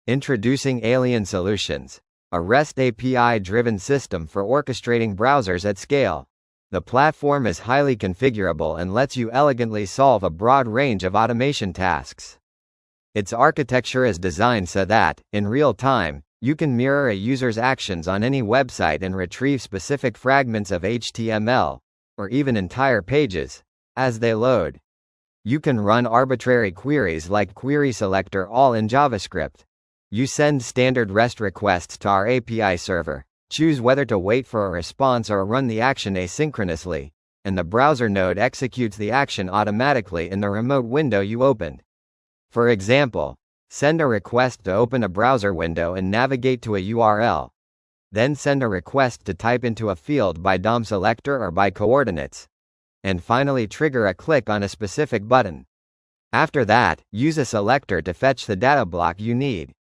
Introducing Alien Solutions, a REST API-driven system for orchestrating browsers at scale. The platform is highly configurable and lets you elegantly solve a broad range of automation tasks. Its architecture is designed so that, in real time, you can mirror a user's actions on any website and retrieve specific fragments of HTML, or even entire pages, as they load. You can run arbitrary queries like query selector all in JavaScript. You send standard REST requests to our API server, choose whether to wait for a response or run the action asynchronously, and the browser node executes the action automatically in the remote window you opened. For example, send a request to open a browser window and navigate to a URL. Then send a request to type into a field by DOM selector or by coordinates. And finally trigger a click on a specific button. After that, use a selector to fetch the data block you need.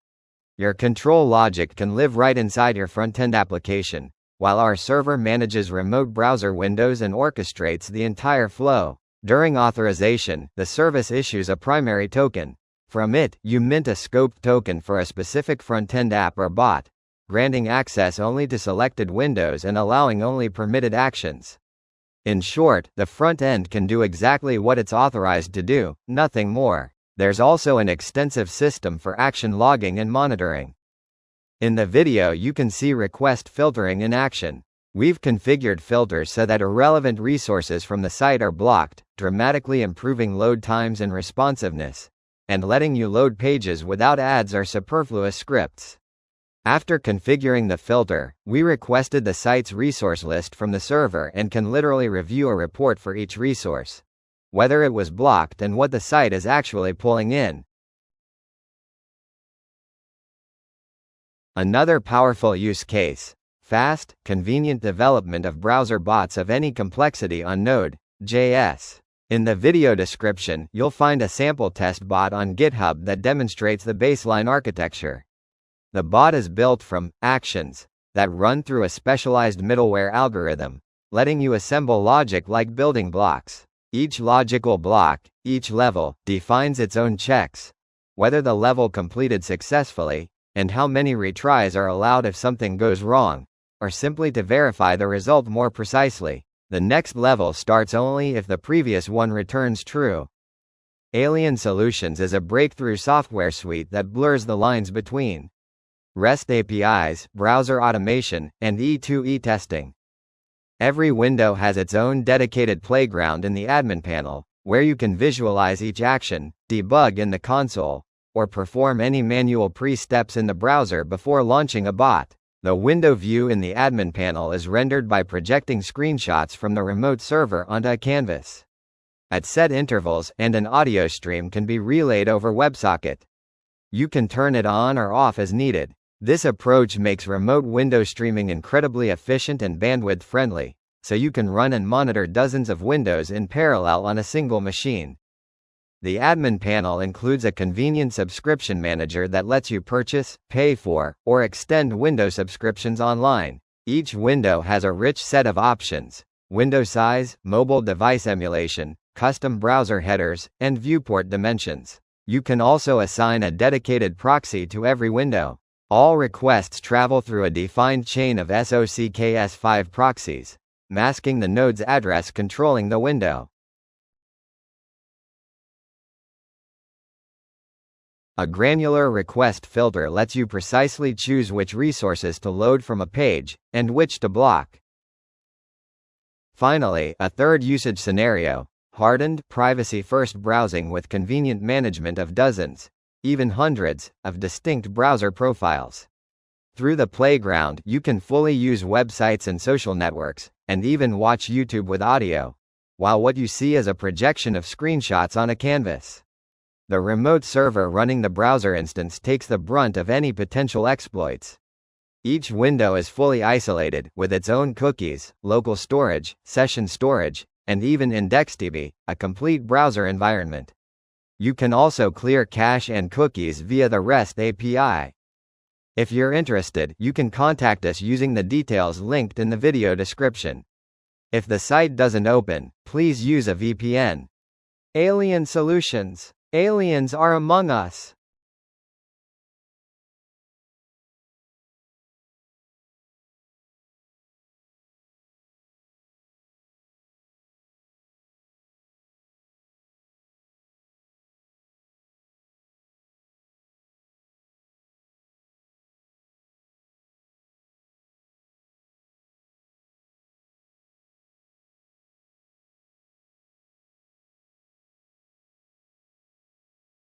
Your control logic can live right inside your front-end application, while our server manages remote browser windows and orchestrates the entire flow. During authorization, the service issues a primary token. From it, you mint a scoped token for a specific front-end app or bot, granting access only to selected windows and allowing only permitted actions. In short, the front end can do exactly what it's authorized to do, nothing more. There's also an extensive system for action logging and monitoring. In the video you can see request filtering in action. We've configured filters so that irrelevant resources from the site are blocked, dramatically improving load times and responsiveness, and letting you load pages without ads or superfluous scripts. After configuring the filter, we requested the site's resource list from the server and can literally review a report for each resource, whether it was blocked and what the site is actually pulling in. Another powerful use case: fast, convenient development of browser bots of any complexity on Node.js. In the video description, you'll find a sample test bot on GitHub that demonstrates the baseline architecture. The bot is built from actions that run through a specialized middleware algorithm, letting you assemble logic like building blocks. Each logical block, each level, defines its own checks, whether the level completed successfully, and how many retries are allowed if something goes wrong, or simply to verify the result more precisely. The next level starts only if the previous one returns true. Alien Solutions is a breakthrough software suite that blurs the lines between REST APIs, browser automation, and E2E testing. Every window has its own dedicated playground in the admin panel, where you can visualize each action, debug in the console, or perform any manual pre-steps in the browser before launching a bot. The window view in the admin panel is rendered by projecting screenshots from the remote server onto a canvas at set intervals, and an audio stream can be relayed over WebSocket. You can turn it on or off as needed. This approach makes remote window streaming incredibly efficient and bandwidth-friendly, so you can run and monitor dozens of windows in parallel on a single machine. The admin panel includes a convenient subscription manager that lets you purchase, pay for, or extend window subscriptions online. Each window has a rich set of options: window size, mobile device emulation, custom browser headers, and viewport dimensions. You can also assign a dedicated proxy to every window. All requests travel through a defined chain of SOCKS5 proxies, masking the node's address controlling the window. A granular request filter lets you precisely choose which resources to load from a page, and which to block. Finally, a third usage scenario: hardened, privacy-first browsing with convenient management of dozens, even hundreds, of distinct browser profiles. Through the playground, you can fully use websites and social networks, and even watch YouTube with audio, while what you see is a projection of screenshots on a canvas. The remote server running the browser instance takes the brunt of any potential exploits. Each window is fully isolated, with its own cookies, local storage, session storage, and even IndexedDB, a complete browser environment. You can also clear cache and cookies via the REST API. If you're interested, you can contact us using the details linked in the video description. If the site doesn't open, please use a VPN. Alien Solutions. Aliens are among us.